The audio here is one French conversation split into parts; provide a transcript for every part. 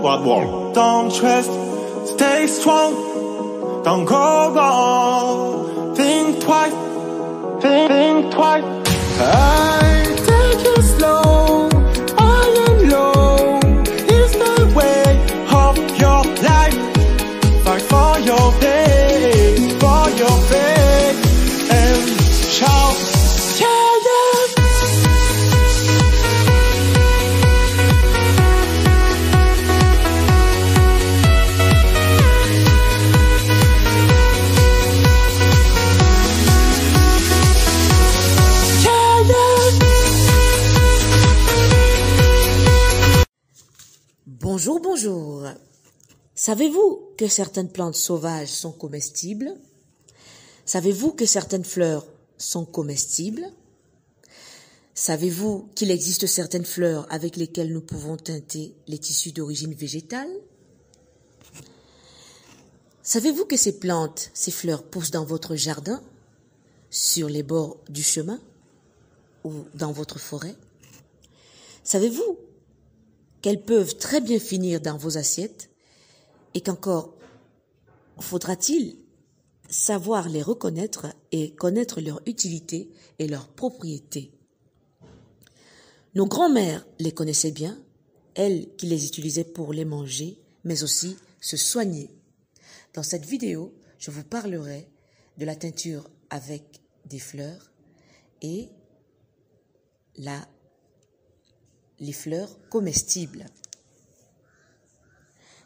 world. Don't trust, stay strong. Don't go wrong. Think twice, think twice. I take it slow. I am low. It's the way of your life. Fight for your faith, for your faith, and shout. Bonjour, bonjour. Savez-vous que certaines plantes sauvages sont comestibles? Savez-vous que certaines fleurs sont comestibles? Savez-vous qu'il existe certaines fleurs avec lesquelles nous pouvons teinter les tissus d'origine végétale? Savez-vous que ces plantes, ces fleurs poussent dans votre jardin, sur les bords du chemin ou dans votre forêt? Savez-vous qu'elles peuvent très bien finir dans vos assiettes et qu'encore faudra-t-il savoir les reconnaître et connaître leur utilité et leurs propriétés. Nos grands-mères les connaissaient bien, elles qui les utilisaient pour les manger, mais aussi se soigner. Dans cette vidéo, je vous parlerai de la teinture avec des fleurs et les fleurs comestibles.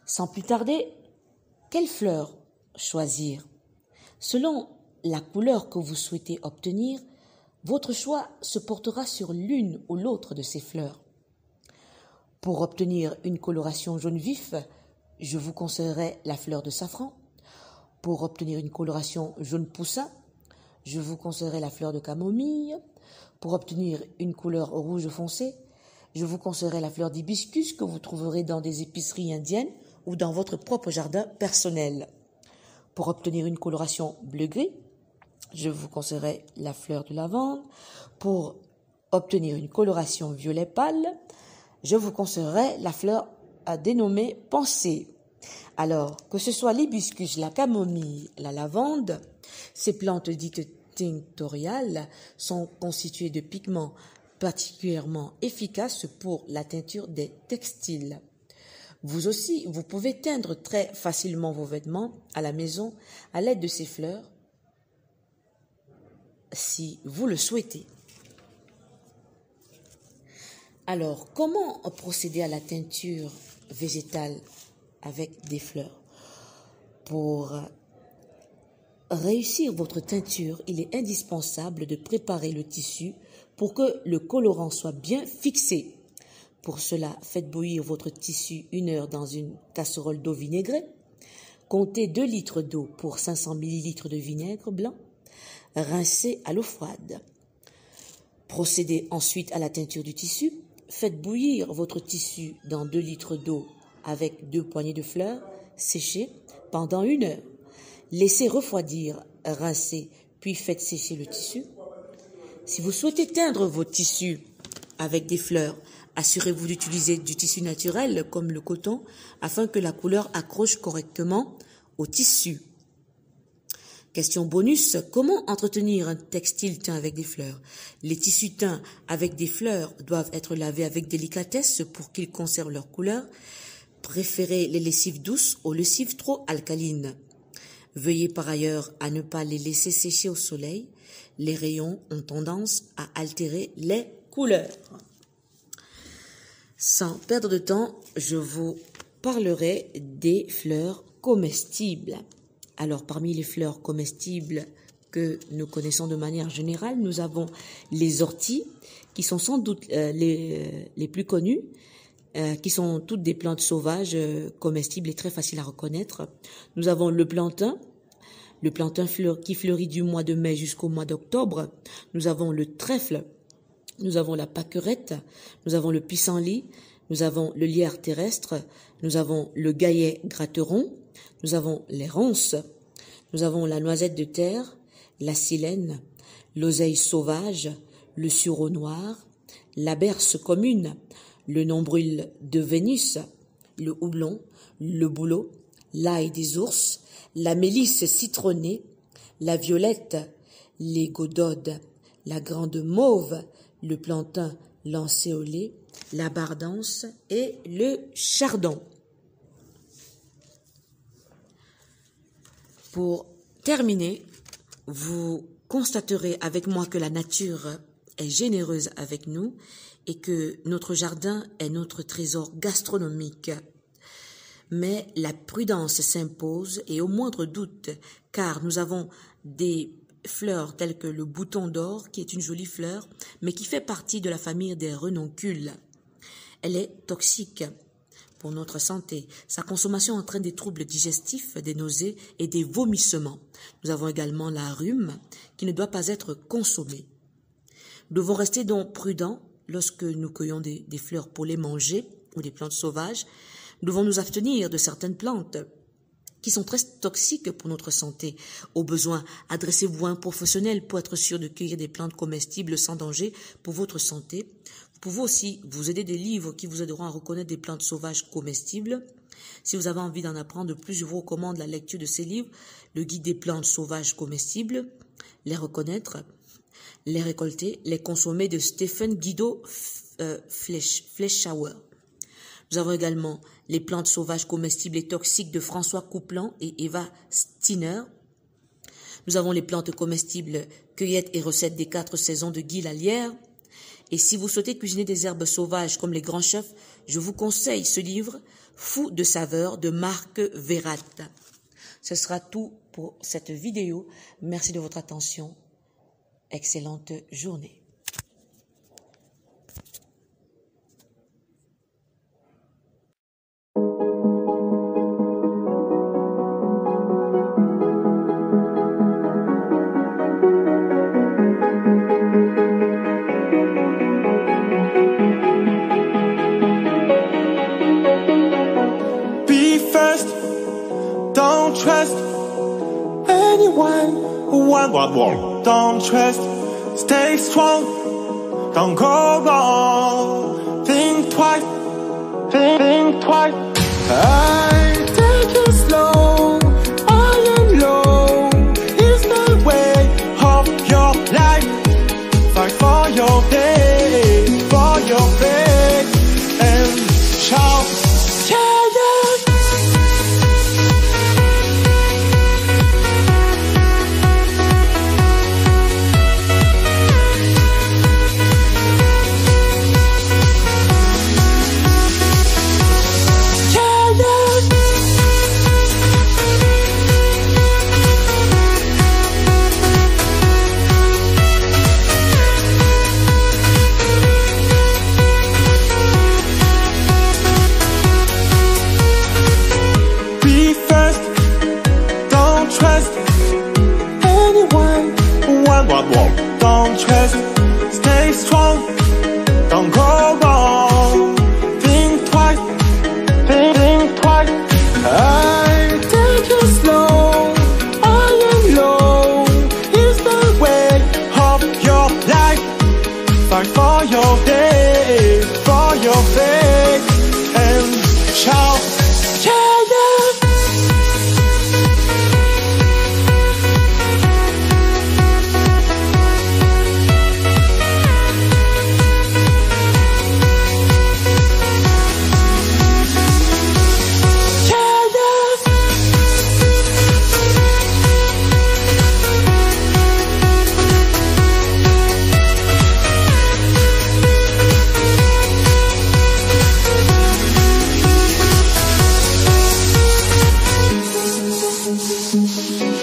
Sans plus tarder, quelle fleur choisir? Selon la couleur que vous souhaitez obtenir, votre choix se portera sur l'une ou l'autre de ces fleurs. Pour obtenir une coloration jaune vif, je vous conseillerais la fleur de safran. Pour obtenir une coloration jaune poussin, je vous conseillerais la fleur de camomille. Pour obtenir une couleur rouge foncé, je vous conseillerais la fleur d'hibiscus que vous trouverez dans des épiceries indiennes ou dans votre propre jardin personnel. Pour obtenir une coloration bleu-gris, je vous conseillerais la fleur de lavande. Pour obtenir une coloration violet pâle, je vous conseillerais la fleur dénommée pensée. Alors, que ce soit l'hibiscus, la camomille, la lavande, ces plantes dites tinctoriales sont constituées de pigments particulièrement efficace pour la teinture des textiles. Vous aussi, vous pouvez teindre très facilement vos vêtements à la maison à l'aide de ces fleurs, si vous le souhaitez. Alors, comment procéder à la teinture végétale avec des fleurs? Pour réussir votre teinture, il est indispensable de préparer le tissu pour que le colorant soit bien fixé. Pour cela, faites bouillir votre tissu 1 heure dans une casserole d'eau vinaigrée. Comptez 2 litres d'eau pour 500 ml de vinaigre blanc. Rincez à l'eau froide. Procédez ensuite à la teinture du tissu. Faites bouillir votre tissu dans 2 litres d'eau avec 2 poignées de fleurs séchées pendant 1 heure. Laissez refroidir, rincez, puis faites sécher le tissu. Si vous souhaitez teindre vos tissus avec des fleurs, assurez-vous d'utiliser du tissu naturel comme le coton afin que la couleur accroche correctement au tissu. Question bonus, comment entretenir un textile teint avec des fleurs? Les tissus teints avec des fleurs doivent être lavés avec délicatesse pour qu'ils conservent leur couleur. Préférez les lessives douces aux lessives trop alcalines. Veuillez par ailleurs à ne pas les laisser sécher au soleil. Les rayons ont tendance à altérer les couleurs. Sans perdre de temps, je vous parlerai des fleurs comestibles. Alors, parmi les fleurs comestibles que nous connaissons de manière générale, nous avons les orties, qui sont sans doute les plus connues, qui sont toutes des plantes sauvages comestibles et très faciles à reconnaître. Nous avons le plantain qui fleurit du mois de mai jusqu'au mois d'octobre. Nous avons le trèfle, nous avons la pâquerette, nous avons le pissenlit, nous avons le lierre terrestre, nous avons le gaillet gratteron, nous avons les ronces, nous avons la noisette de terre, la silène, l'oseille sauvage, le sureau noir, la berce commune, le nombril de Vénus, le houblon, le bouleau, l'ail des ours, la mélisse citronnée, la violette, les gododes, la grande mauve, le plantain lancéolé, la bardance et le chardon. Pour terminer, vous constaterez avec moi que la nature est généreuse avec nous et que notre jardin est notre trésor gastronomique. Mais la prudence s'impose et au moindre doute, car nous avons des fleurs telles que le bouton d'or, qui est une jolie fleur, mais qui fait partie de la famille des renoncules. Elle est toxique pour notre santé. Sa consommation entraîne des troubles digestifs, des nausées et des vomissements. Nous avons également la rhume, qui ne doit pas être consommée. Nous devons rester donc prudents lorsque nous cueillons des fleurs pour les manger ou des plantes sauvages. Nous devons nous abstenir de certaines plantes qui sont très toxiques pour notre santé. Au besoin, adressez-vous à un professionnel pour être sûr de cueillir des plantes comestibles sans danger pour votre santé. Vous pouvez aussi vous aider des livres qui vous aideront à reconnaître des plantes sauvages comestibles. Si vous avez envie d'en apprendre plus, je vous recommande la lecture de ces livres, le guide des plantes sauvages comestibles, les reconnaître, les récolter, les consommer de Stephen Guido Fleischhauer. Nous avons également les plantes sauvages comestibles et toxiques de François Coupland et Eva Steiner. Nous avons les plantes comestibles, cueillettes et recettes des 4 saisons de Guy Lallière. Et si vous souhaitez cuisiner des herbes sauvages comme les grands chefs, je vous conseille ce livre, Fou de saveur de Marc Verrat. Ce sera tout pour cette vidéo. Merci de votre attention. Excellente journée. Don't trust anyone. Don't trust. Stay strong. Don't go wrong. Think twice. Think twice. I take it slow. I am low. It's the way of your life. Fight for your day, for your faith, and shout. Don't trust, stay strong, don't go wrong. Think twice, think twice. I take it slow, I am low. It's the way of your life. Fight for your day, for your faith, and shout. Thank you.